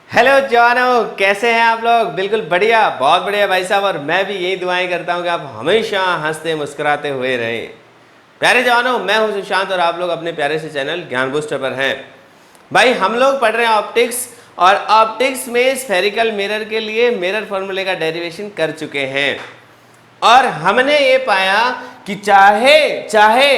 Hello जवानों, कैसे हैं आप लोग? बिल्कुल बढ़िया, बहुत बढ़िया भाई साहब। और मैं भी यही दुआएं करता हूं कि आप हमेशा हंसते मुस्कुराते हुए रहें। प्यारे जवानों, मैं हूं सुशांत और आप लोग अपने प्यारे से चैनल ज्ञान बूस्टर पर हैं। भाई हम लोग पढ़ रहे हैं ऑप्टिक्स, और ऑप्टिक्स में स्फेरिकल मिरर के लिए मिरर फॉर्मूले का डेरिवेशन कर चुके हैं। और हमने ये पाया कि चाहे चाहे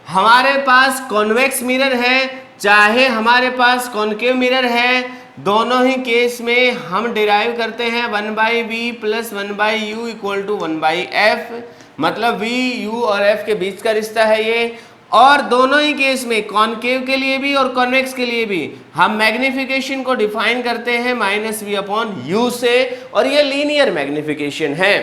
हमारे पास कॉन्वेक्स मिरर है, चाहे हमारे पास कॉनकेव मिरर है, दोनों ही केस में हम डिराइव करते हैं 1/v plus 1/u equal to 1/f। मतलब v u और f के बीच का रिश्ता है ये। और दोनों ही केस में कॉनकेव के लिए भी और कॉन्वेक्स के लिए भी हम मैग्निफिकेशन को डिफाइन करते हैं -v/u से, और ये लीनियर मैग्निफिकेशन है।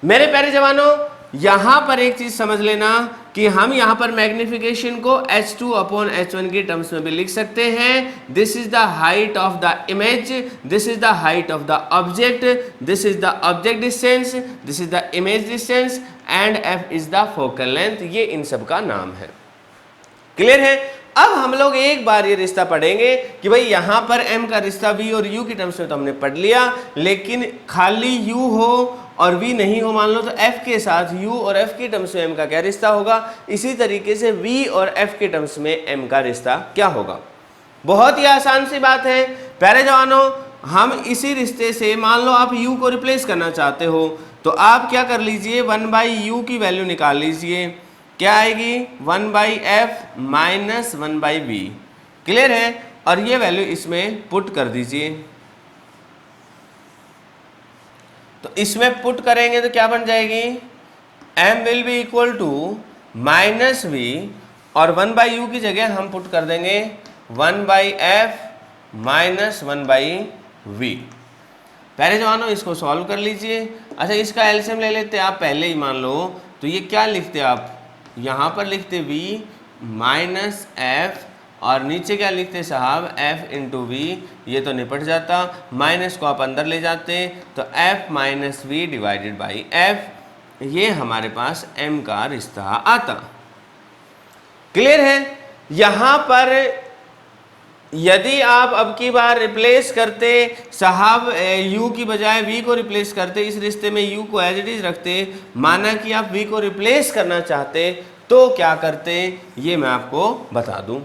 मेरे प्यारे जवानों, यहां पर एक चीज समझ लेना कि हम यहां पर मैग्निफिकेशन को h2/h1 की टर्म्स में भी लिख सकते हैं। This is the height of the image, this is the height of the object, this is the object distance, this is the image distance, and f is the focal length. ये इन सब का नाम है। क्लियर है? अब हम लोग एक बार ये रिश्ता पढ़ेंगे कि भाई यहां पर m का रिश्ता v और u की टर्म्स में तो हमने पढ़ लिया, लेकिन खाली u हो और v नहीं हो मान लो, तो f के साथ u और f की टर्म्स में m का क्या रिश्ता होगा। इसी तरीके से v और f के टर्म्स में m का रिश्ता क्या होगा। बहुत ही आसान सी बात है प्यारे जवानों। हम इसी रिश्ते से मान लो आप u को रिप्लेस करना चाहते हो, तो आप क्या कर लीजिए, 1/u की वैल्यू निकाल लीजिए। क्या आएगी? 1/f minus 1/v। क्लियर है? और ये वैल्यू इसमें पुट कर दीजिए। तो इसमें पुट करेंगे तो क्या बन जाएगी? m will be equal to -v, और 1/u की जगह हम पुट कर देंगे 1/f माइनस 1/v। पहले जवानों इसको सॉल्व कर लीजिए। अच्छा, इसका एलसीएम ले लेते आप पहले ही मान लो, तो ये क्या लिखते आप? यहाँ पर लिखते v माइनस f, और नीचे क्या लिखते साहब? f into v। ये तो निपट जाता, माइनस को आप अंदर ले जाते तो f minus v divided by f। ये हमारे पास m का रिश्ता आता। क्लियर है? यहाँ पर यदि आप अब की बार रिप्लेस करते साहब, u की बजाय v को रिप्लेस करते, इस रिश्ते में u को एज इट इज रखते, माना कि आप v को रिप्लेस करना चाहते, तो क्या करते ये मैं आपको बता दूं।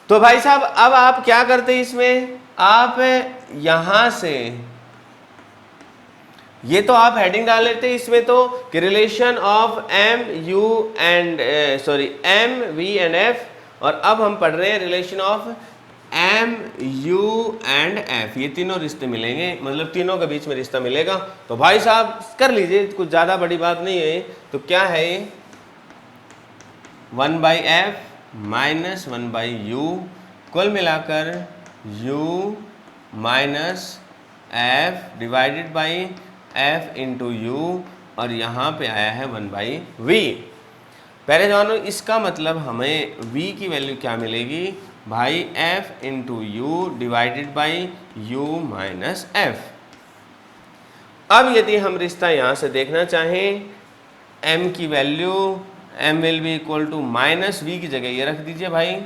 तो भाई साहब अब आप क्या करते इसमें, आप यहां से ये तो आप हेडिंग डाल लेते इसमें तो कि relation of m v and f, और अब हम पढ़ रहे हैं relation of m u and f। ये तीनों रिश्ते मिलेंगे, मतलब तीनों के बीच में रिश्ता मिलेगा। तो भाई साहब कर लीजिए, कुछ ज़्यादा बड़ी बात नहीं है। तो क्या है ये? 1/f माइनस 1/u, कुल मिलाकर u minus f divided by f into u, और यहाँ पे आया है 1/v। पहले जवानों इसका मतलब हमें v की वैल्यू क्या मिलेगी भाई? f into you divided by u minus f। अब यदि हम रिश्ता यहाँ से देखना चाहें, m की value m will be equal to minus v की जगह ये रख दीजिए भाई,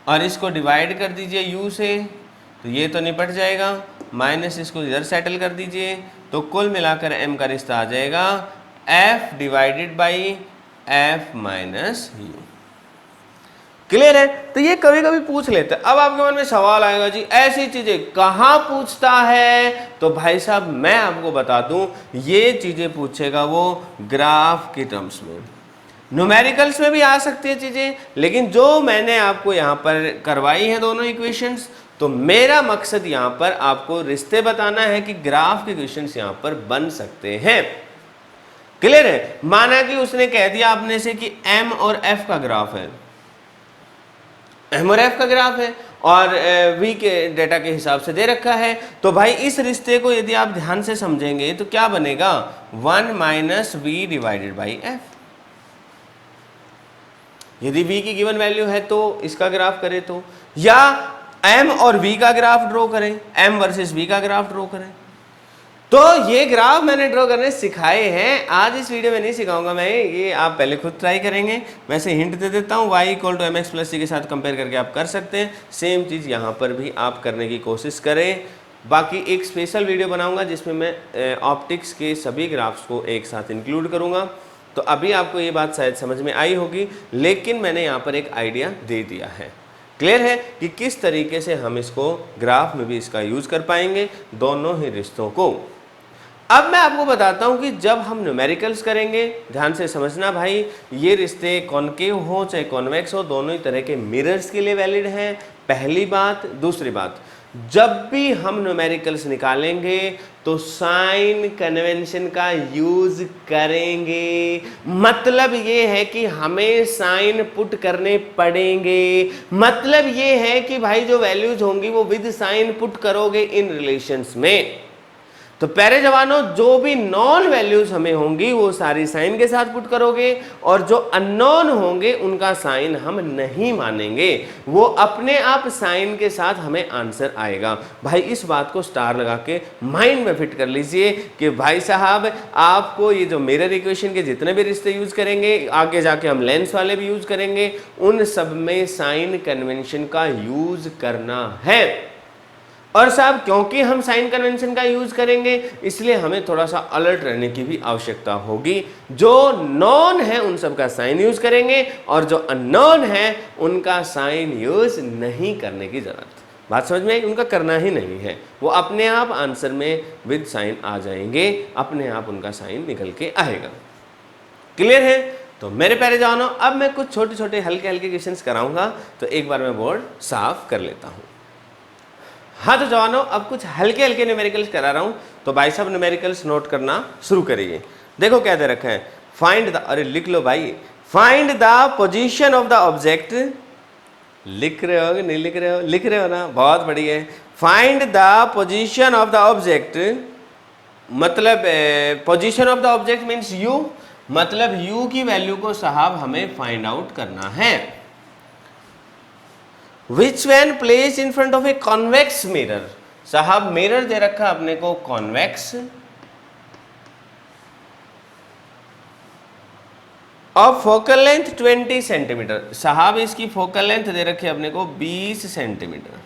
और इसको डिवाइड कर दीजिए u से, तो ये तो निपट जाएगा, माइनस इसको इधर सेटल कर दीजिए, तो कुल मिलाकर m का रिश्ता आ जाएगा f divided by f minus u। Clear है? तो ये कभी कभी पूछ लेते हैं। अब आपके मन में सवाल आएगा, जी ऐसी चीजें कहाँ पूछता है? तो भाई साहब मैं आपको बता दूं, ये चीजें पूछेगा वो ग्राफ की टर्म्स में। न्यूमेरिकल्स में भी आ सकती है चीजें, लेकिन जो मैंने आपको यहाँ पर करवाई है दोनों इक्वेशंस, तो मेरा मकसद यहाँ पर आपको रिश्ते बताना है कि ग्राफ के इक्वेशंस यहाँ पर बन सकते हैं। क्लियर है? माना कि उसने कह दिया आपने से कि m और f का ग्राफ है, m और f का ग्राफ है, और v के डेटा के हिसाब से दे रखा है, तो भाई इस रिश्ते को यदि आप ध्यान से समझेंगे तो क्या बनेगा? 1 minus v divided by f। यदि v की गिवन वैल्यू है तो इसका ग्राफ करें, तो या m और v का ग्राफ ड्रॉ करें, m वर्सेस v का ग्राफ ड्रॉ करें। तो ये ग्राफ मैंने ड्रॉ करने सिखाए हैं, आज इस वीडियो में नहीं सिखाऊंगा मैं, ये आप पहले खुद ट्राई करेंगे। वैसे हिंट दे देता हूँ, y equal to M X plus C के साथ कंपेयर करके आप कर सकते हैं। सेम चीज़ यहाँ पर भी आप करने की कोशिश करें। बाकी एक स्पेशल वीडियो बनाऊंगा जिसमें मैं ऑप्टिक्स के सभी ग्राफ्स को एक साथ इंक्लूड करूँगा। तो अभी आपको ये बात शायद समझ में आई होगी, लेकिन मैंने यहाँ पर एक आइडिया दे दिया है। क्लियर है कि किस तरीके से हम इसको ग्राफ में भी इसका यूज़ कर पाएंगे, दोनों ही रिश्तों को। अब मैं आपको बताता हूं कि जब हम न्यूमेरिकल्स करेंगे, ध्यान से समझना भाई, ये रिश्ते कॉनकेव हो चाहे कॉन्वेक्स हो, दोनों ही तरह के मिरर्स के लिए वैलिड हैं, पहली बात। दूसरी बात, जब भी हम न्यूमेरिकल्स निकालेंगे तो साइन कन्वेंशन का यूज करेंगे। मतलब ये है कि हमें साइन पुट करने पड़ेंगे। मतलब ये है कि भाई जो वैल्यूज होंगी वो विद साइन पुट करोगे इन रिलेशंस में। तो प्यारे जवानों, जो भी नॉन वैल्यूज हमें होंगी वो सारी साइन के साथ पुट करोगे, और जो अननोन होंगे उनका साइन हम नहीं मानेंगे, वो अपने आप साइन के साथ हमें आंसर आएगा। भाई इस बात को स्टार लगा के माइंड में फिट कर लीजिए कि भाई साहब आपको ये जो मिरर इक्वेशन के जितने भी रिश्ते यूज करेंगे, आगे जाके हम लेंस वाले भी यूज करेंगे, उन सब में साइन कन्वेंशन का यूज करना है। और साहब क्योंकि हम साइन कन्वेंशन का यूज करेंगे, इसलिए हमें थोड़ा सा अलर्ट रहने की भी आवश्यकता होगी। जो नॉन है उन सब का साइन यूज करेंगे, और जो अननोन है उनका साइन यूज नहीं करने की जरूरत। बात समझ में आई? उनका करना ही नहीं है, वो अपने आप आंसर में विद साइन आ जाएंगे, अपने आप उनका साइन निकल के आएगा। क्लियर है? तो मेरे प्यारे जवानों, अब मैं कुछ छोटे छोटे हल्के हल्के क्वेश्चंस कराऊंगा, तो एक बार मैं बोर्ड साफ कर लेता हूं। हाँ तो जवानों, अब कुछ हल्के हल्के न्यूमेरिकल्स करा रहा हूं, तो भाई साहब न्यूमेरिकल्स नोट करना शुरू करिए। देखो क्या दे रखा है, फाइंड द, अरे लिख लो भाई, find the position of the object. लिख रहे हो कि नहीं लिख रहे हो? लिख रहे हो ना, बहुत बढ़िया। Find the position of the object, मतलब position of the object means U, मतलब यू की वैल्यू को साहब हमें फाइंड आउट करना है। Which when placed in front of a convex mirror, साहब मिरर दे रखा अपने को कॉन्वेक्स, और फोकल लेंथ 20 सेंटीमीटर। साहब इसकी फोकल लेंथ दे रखी है अपने को 20 सेंटीमीटर।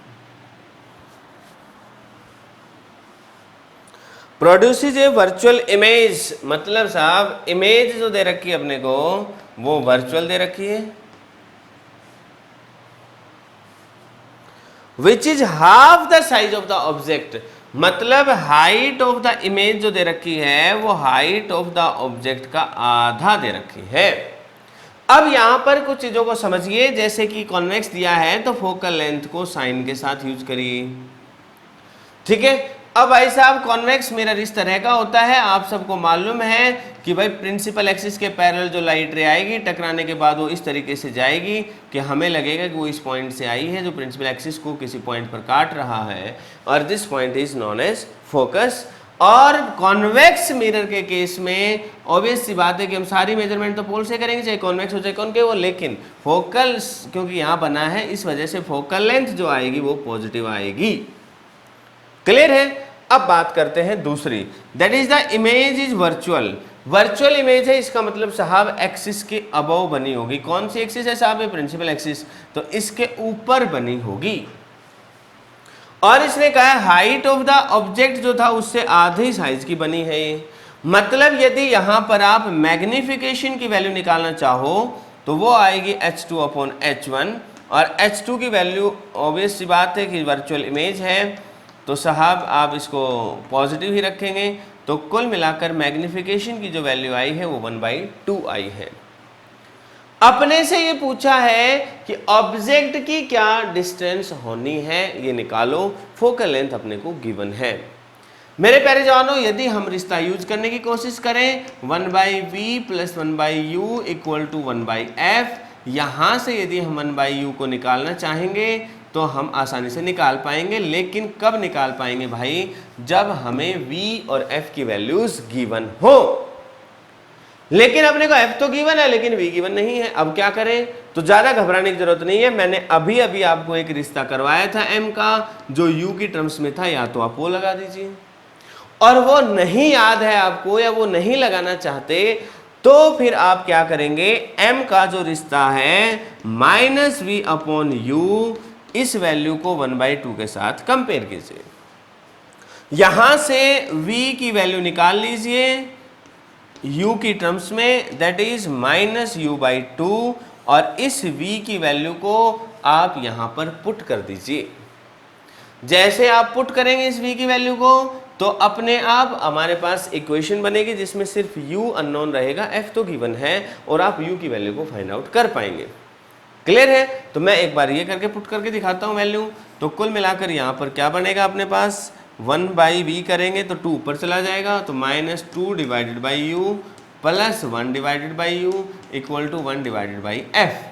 प्रोड्यूसेज ए वर्चुअल इमेज, मतलब साहब इमेज जो दे रखी है अपने को वो वर्चुअल दे रखी है, which is half the size of the object, मतलब हाइट ऑफ द इमेज जो दे रखी है वो हाइट ऑफ द ऑब्जेक्ट का आधा दे रखी है। अब यहां पर कुछ चीजों को समझिए, जैसे कि कॉन्वेक्स दिया है तो फोकल लेंथ को साइन के साथ यूज करिए, ठीक है। अब भाई साहब कॉन्वेक्स मिरर इस तरह का होता है, आप सबको मालूम है कि भाई प्रिंसिपल एक्सिस के पैरेलल जो लाइट रे आएगी, टकराने के बाद वो इस तरीके से जाएगी कि हमें लगेगा कि वो इस पॉइंट से आई है जो प्रिंसिपल एक्सिस को किसी पॉइंट पर काट रहा है, और this point is known as focus. और कॉन्वेक्स मिरर के केस में ऑब्वियस सी बात है कि हम सारी मेजरमेंट तो पोल से करेंगे, चाहे कॉन्वेक्स हो चाहे कॉनकेव हो, लेकिन फोकल क्योंकि यहाँ बना है इस वजह से फोकल लेंथ जो आएगी वो पॉजिटिव आएगी। क्लियर है? अब बात करते हैं दूसरी, that is the image is virtual. Virtual image है, इसका मतलब साहब एक्सिस के अबव बनी होगी। कौन सी एक्सिस है साहब? प्रिंसिपल एक्सिस, तो इसके ऊपर बनी होगी। और इसने कहा हाइट ऑफ द ऑब्जेक्ट जो था उससे आधी साइज की बनी है। मतलब यदि यहां पर आप मैग्निफिकेशन की वैल्यू निकालना चाहो तो वो आएगी h2/h1, और h2 की वैल्यू ऑब्वियस सी बात है कि वर्चुअल इमेज है तो साहब आप इसको पॉजिटिव ही रखेंगे, तो कुल मिलाकर मैग्निफिकेशन की जो वैल्यू आई है वो 1/2 आई है। अपने से ये पूछा है कि ऑब्जेक्ट की क्या डिस्टेंस होनी है, ये निकालो। फोकल लेंथ अपने को गिवन है। मेरे प्यारे जवानों, यदि हम रिश्ता यूज करने की कोशिश करें 1/v + 1/u = 1/f, यहां से यदि हम 1/u को निकालना चाहेंगे तो हम आसानी से निकाल पाएंगे, लेकिन कब निकाल पाएंगे भाई? जब हमें v और f की वैल्यूज गिवन हो। लेकिन अपने को f तो गिवन है लेकिन v गिवन नहीं है, अब क्या करें? तो ज्यादा घबराने की जरूरत नहीं है। मैंने अभी अभी आपको एक रिश्ता करवाया था m का, जो u की टर्म्स में था, या तो आप वो लगा दीजिए, और वो नहीं याद है आपको या वो नहीं लगाना चाहते, तो फिर आप क्या करेंगे, m का जो रिश्ता है -v/u, इस वैल्यू को 1/2 के साथ कंपेयर कीजिए। यहां से v की वैल्यू निकाल लीजिए u की टर्म्स में, दैट इज -u/2, और इस v की वैल्यू को आप यहां पर पुट कर दीजिए। जैसे आप पुट करेंगे इस v की वैल्यू को, तो अपने आप हमारे पास इक्वेशन बनेगी जिसमें सिर्फ u अननोन रहेगा, f तो गिवन है, और आप u की वैल्यू को फाइंड आउट कर पाएंगे। क्लियर है? तो मैं एक बार ये करके पुट करके दिखाता हूं वैल्यू। तो कुल मिलाकर यहां पर क्या बनेगा अपने पास, 1/v करेंगे तो 2 ऊपर चला जाएगा, तो -2 divided by u plus 1 divided by u equal to 1 divided by f.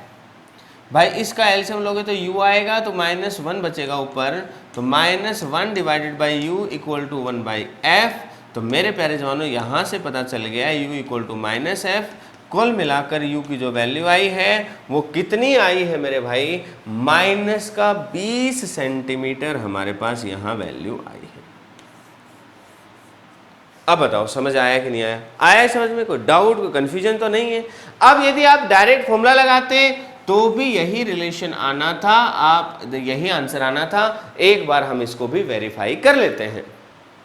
भाई इसका एलसीएम लोगे तो u आएगा, तो -1 बचेगा ऊपर, तो -1 divided by u equal to 1/f। तो मेरे प्यारे जवानों यहाँ से पता चल गया u इक्वल टू -f। कुल मिलाकर u की जो वैल्यू आई है वो कितनी आई है मेरे भाई, -20 सेंटीमीटर हमारे पास यहाँ वैल्यू आई है। अब बताओ समझ आया कि नहीं आया? आया है समझ में? कोई डाउट, कोई कंफ्यूजन तो नहीं है? अब यदि आप डायरेक्ट फॉर्मूला लगाते तो भी यही रिलेशन आना था, आप यही आंसर आना था। एक बार हम इसको भी वेरीफाई कर लेते हैं।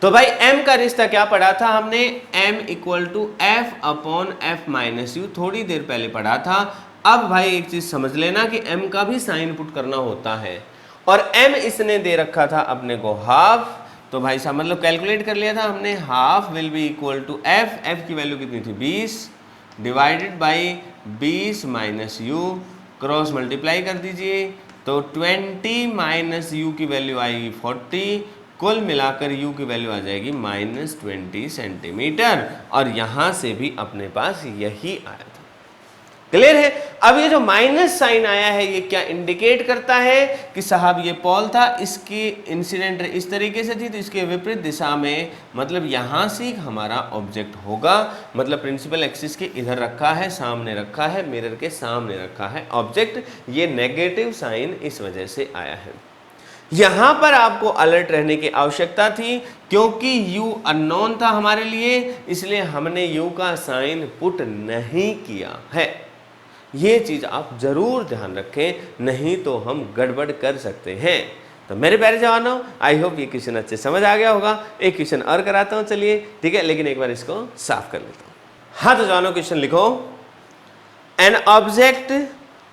तो भाई m का रिश्ता क्या पढ़ा था हमने, m इक्वल टू f/f-u, थोड़ी देर पहले पढ़ा था। अब भाई एक चीज समझ लेना कि m का भी साइन पुट करना होता है, और m इसने दे रखा था अपने को हाफ। तो भाई साहब मतलब कैलकुलेट कर लिया था हमने, half will be equal to f की वैल्यू कितनी थी 20 divided by 20 minus u, cross multiply कर दीजिए तो 20 माइनस u की वैल्यू आएगी 40, कुल मिलाकर u की वैल्यू आ जाएगी -20 सेंटीमीटर, और यहां से भी अपने पास यही आया था। क्लियर है? अब ये जो माइनस साइन आया है ये क्या इंडिकेट करता है कि साहब ये पोल था, इसकी इंसिडेंट इस तरीके से थी, तो इसके विपरीत दिशा में, मतलब यहां से हमारा ऑब्जेक्ट होगा, मतलब प्रिंसिपल एक्सिस के इधर रखा है, सामने रखा है, मिरर के सामने रखा है ऑब्जेक्ट। ये नेगेटिव साइन इस वजह से आया है। यहां पर आपको अलर्ट रहने की आवश्यकता थी, क्योंकि u अननोन था हमारे लिए, इसलिए हमने u का साइन पुट नहीं किया है। ये चीज आप जरूर ध्यान रखें, नहीं तो हम गड़बड़ कर सकते हैं। तो मेरे प्यारे जवानों, आई होप ये क्वेश्चन अच्छे समझ आ गया होगा। एक क्वेश्चन और कराता हूं, चलिए, ठीक है, लेकिन एक बार इसको साफ कर लेता हूं। हाँ तो जवानों क्वेश्चन लिखो, एन ऑब्जेक्ट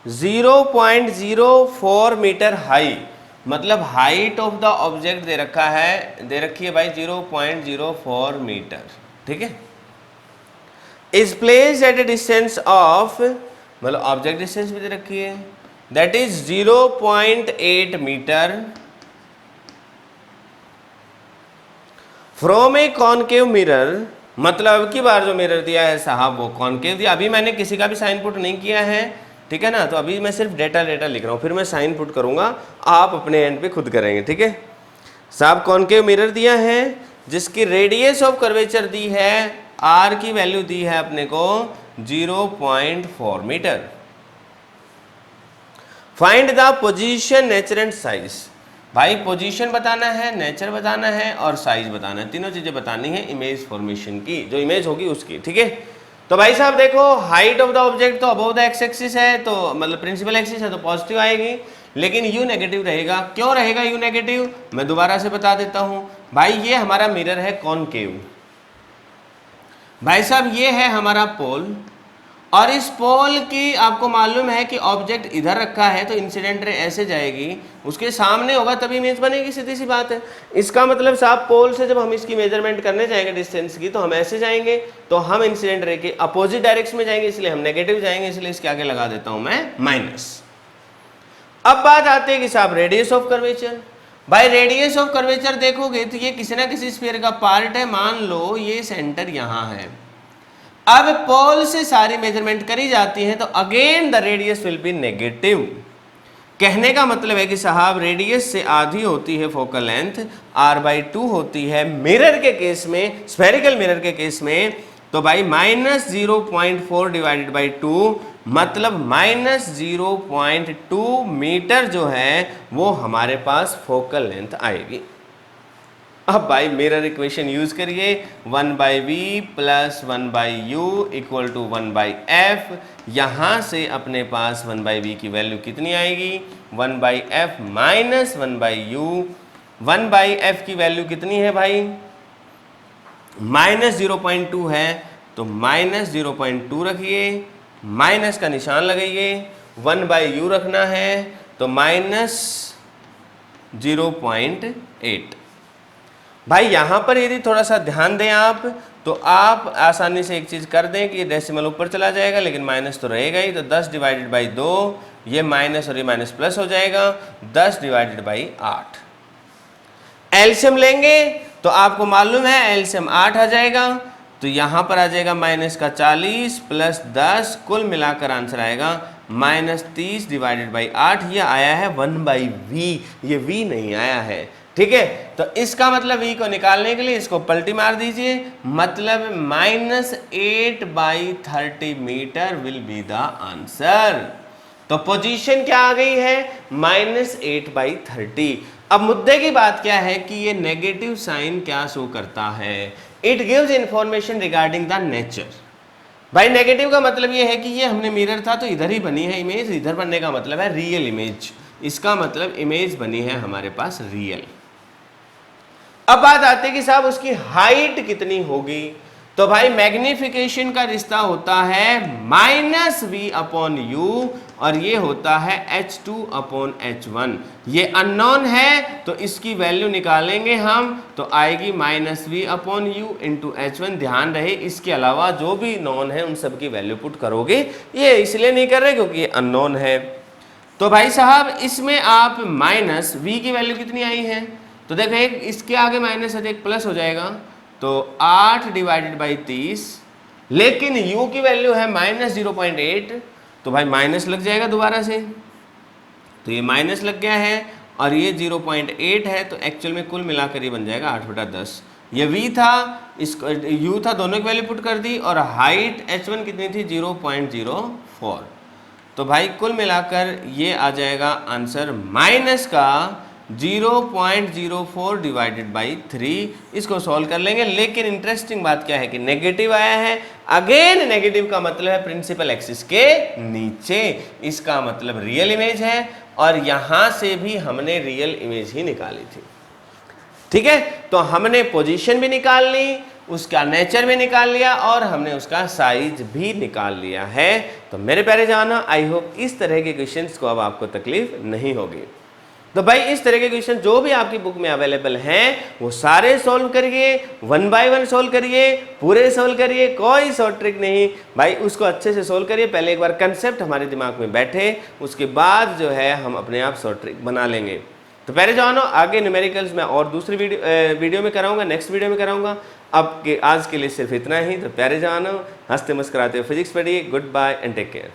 0.04 मीटर हाई, मतलब height of the object they रखा है, दे रखी है भाई 0.04 मीटर, ठीक है, is placed at a distance of, मतलब ऑब्जेक्ट डिस्टेंस भी दे रखी है, that is 0.8 metre from a concave mirror. मतलब अब की बार जो मिरर दिया है साहब वो कॉनकेव दिया। अभी मैंने किसी का भी साइन पुट नहीं किया है, ठीक है ना, तो अभी मैं सिर्फ डेटा लिख रहा हूँ, फिर मैं साइन पुट करूंगा, आप अपने एंड पे खुद करेंगे, ठीक है। साहब कॉनकेव मिरर दिया है जिसकी रेडियस ऑफ कर्वेचर दी है, आर की वैल्यू दी है अपने को 0.4 metre. Find the position, nature and size. भाई पोजीशन बताना है, नेचर बताना है और साइज बताना है, तीनों चीजें बतानी है इमेज फॉर्मेशन की, जो इमेज होगी उसकी, ठीक है। तो भाई साहब देखो, हाइट ऑफ द ऑब्जेक्ट तो अबव द एक्स एक्सिस है, तो मतलब प्रिंसिपल एक्सिस है तो पॉजिटिव आएगी, लेकिन यू नेगेटिव रहेगा। क्यों रहेगा यू नेगेटिव, मैं दोबारा से बता देता हूं। भाई ये हमारा मिरर है कॉनकेव, भाई साहब ये है हमारा पोल, और इस पोल की आपको मालूम है कि ऑब्जेक्ट इधर रखा है तो इंसिडेंट रे ऐसे जाएगी, उसके सामने होगा तभी इमेज बनेगी, सीधी सी बात है। इसका मतलब साहब पोल से जब हम इसकी मेजरमेंट करने जाएंगे डिस्टेंस की, तो हम ऐसे जाएंगे, तो हम इंसिडेंट रे के अपोजिट डायरेक्शन में जाएंगे, इसलिए हम नेगेटिव जाएंगे, इसलिए इसके आगे लगा देता हूं मैं माइनस। अब बात आती है कि साहब रेडियस ऑफ कर्वेचर। भाई रेडियस ऑफ कर्वेचर देखोगे तो ये किसी ना किसी स्फीयर का पार्ट है, मान लो ये सेंटर यहां है। अब पोल से सारी मेजरमेंट करी जाती है तो again the radius will be negative. कहने का मतलब है कि साहब रेडियस से आधी होती है फोकल लेंथ, r/2 होती है मिरर के केस में, स्फेरिकल मिरर के केस में, तो भाई -0.4 डिवाइडेड बाई 2, मतलब -0.2 मीटर जो है वो हमारे पास फोकल लेंथ आएगी। अब भाई मिरर इक्वेशन यूज करिए, 1/v plus 1/u equal to 1/f। यहाँ से अपने पास 1/v की वैल्यू कितनी आएगी, 1/f माइनस 1/u। 1/f की वैल्यू कितनी है भाई, माइनस 0.2 है, तो माइनस 0.2 रखिए, माइनस का निशान लगाइए। 1/u रखना है तो माइनस 0.8। भाई यहाँ पर यदि थोड़ा सा ध्यान दें आप, तो आप आसानी से एक चीज़ कर दें कि डेसिमल ऊपर चला जाएगा लेकिन माइनस तो रहेगा ही, तो 10 डिवाइडेड बाई 2, ये माइनस और ये माइनस प्लस हो जाएगा, 10 डिवाइडेड बाई 8। एलसीएम लेंगे तो आपको मालूम है एलसीएम 8 आ जाएगा, तो यहाँ पर आ जाएगा माइनस का 40 प्लस 10, कुल मिलाकर आंसर आएगा माइनस 30 डिवाइडेड बाई 8। ये आया है 1/v, ये v नहीं आया है, ठीक है। तो इसका मतलब v को निकालने के लिए इसको पलटी मार दीजिए, मतलब minus 8/30 metre will be the answer. तो पोजीशन क्या आ गई है, माइनस 8/30। अब मुद्दे की बात क्या है कि ये नेगेटिव साइन क्या शो करता है, it gives information regarding the nature. भाई नेगेटिव का मतलब ये है कि ये हमने मिरर था तो इधर ही बनी है इमेज, इधर बनने का मतलब है रियल इमेज, इसका मतलब इमेज बनी है हमारे पास रियल। अब बात आती है कि साहब उसकी हाइट कितनी होगी, तो भाई मैग्निफिकेशन का रिश्ता होता है माइनस v अपॉन यू, और ये होता है h2 अपॉन h1। ये अननोन है तो इसकी वैल्यू निकालेंगे हम, तो आएगी minus v upon you into h1। ध्यान रहे इसके अलावा जो भी नॉन है उन सब की वैल्यू पुट करोगे, ये इसलिए नहीं कर रहे क्योंकि ये अननोन है। तो भाई साहब इसमें आप माइनस v की वैल्यू कितनी आई है, तो देखो एक इसके आगे माइनस है तो एक प्लस हो जाएगा, तो 8 डिवाइडेड बाई 30, लेकिन u की वैल्यू है माइनस 0.8, तो भाई माइनस लग जाएगा दोबारा से, तो ये माइनस लग गया है और ये 0.8 है, तो एक्चुअल में कुल मिलाकर ये बन जाएगा 8/10। ये v था, इसको u था, दोनों की वैल्यू पुट कर दी, और हाइट h1 कितनी थी 0.04। तो भाई कुल मिलाकर ये आ जाएगा आंसर माइनस का 0.04 डिवाइडेड बाई 3। इसको सॉल्व कर लेंगे, लेकिन इंटरेस्टिंग बात क्या है कि नेगेटिव आया है। अगेन नेगेटिव का मतलब है प्रिंसिपल एक्सिस के नीचे, इसका मतलब रियल इमेज है, और यहां से भी हमने रियल इमेज ही निकाली थी, ठीक है। तो हमने पोजीशन भी निकाल ली, उसका नेचर भी निकाल लिया, और हमने उसका साइज भी निकाल लिया है। तो मेरे प्यारे जानो, आई होप इस तरह के क्वेश्चंस को अब आपको तकलीफ नहीं होगी। तो भाई इस तरह के क्वेश्चन जो भी आपकी बुक में अवेलेबल हैं वो सारे सॉल्व करिए, 1 बाय 1 सॉल्व करिए, पूरे सॉल्व करिए, कोई शॉर्ट ट्रिक नहीं भाई, उसको अच्छे से सॉल्व करिए। पहले एक बार कंसेप्ट हमारे दिमाग में बैठे, उसके बाद जो है हम अपने आप शॉर्ट ट्रिक बना लेंगे। तो प्यारे जवानों, आगे न्यूमेरिकल्स में और दूसरी वीडियो में कराऊंगा, नेक्स्ट वीडियो में कराऊंगा। अब के आज के लिए सिर्फ इतना ही। तो प्यारे जवानों, हंसते मुस्कुराते फिजिक्स पढ़िए। Goodbye and take care.